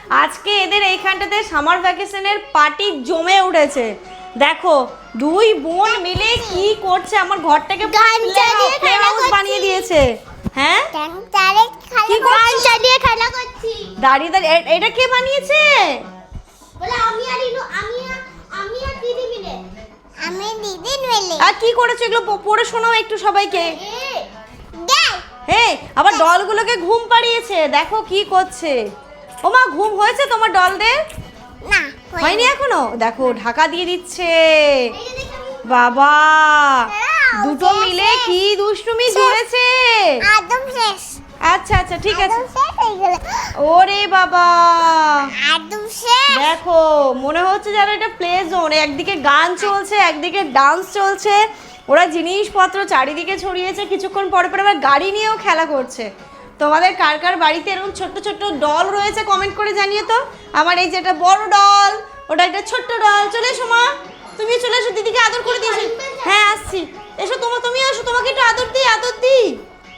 আজকে এদের এইখানটাতে সামার ভ্যাকেশনের পার্টি জমে উঠেছে। দেখো দুই বোন মিলে কি করছে, আমার ঘরটাকে প্লে হাউস বানিয়ে দিয়েছে। হ্যাঁ কি গান চালিয়ে খেলা করছি, দাঁড়িয়ে দাঁড়িয়ে। এটা কে বানিয়েছে? বলে আমি আর ইনু, আমি আর দিদি মিলে। আমি দিদি মিলে। আর কি করেছো এগুলো পড়ে শোনাও একটু সবাইকে। হ্যাঁ আবার ডলগুলোকে ঘুম পাড়িয়েছে, দেখো কি করছে। ওমা ঘুম হয়েছে তোমার ডলদের? না হয়নি এখনো। দেখো ঢাকা দিয়ে দিচ্ছে। বাবা দুটো মিলে কি দুষ্টুমি জুড়েছে। একদম শেষ। আচ্ছা আচ্ছা ঠিক আছে। শেষ হয়ে গেল। ওরে বাবা একদম শেষ। দেখো মনে হচ্ছে যেন এটা প্লে জোন, একদিকে গান চলছে একদিকে ডান্স চলছে। ওরা জিনিসপত্র চারিদিকে ছড়িয়েছে, কিছুক্ষণ পরে পরে আবার গাড়ি নিয়েও খেলা করছে। তোমাদের কার কার বাড়িতে এরকম ছোট্ট ছোট্ট ডল রয়েছে কমেন্ট করে জানিয়ে তো। আমার এই যেটা বড় ডল, ওটা একটা ছোট্ট ডল। চলে এসো মা, তুমি চলে এসো, দিদিকে আদর করে দিয়েছো। হ্যাঁ আসছি, এসো তুমি আসো, তোমাকে একটু আদর দিই।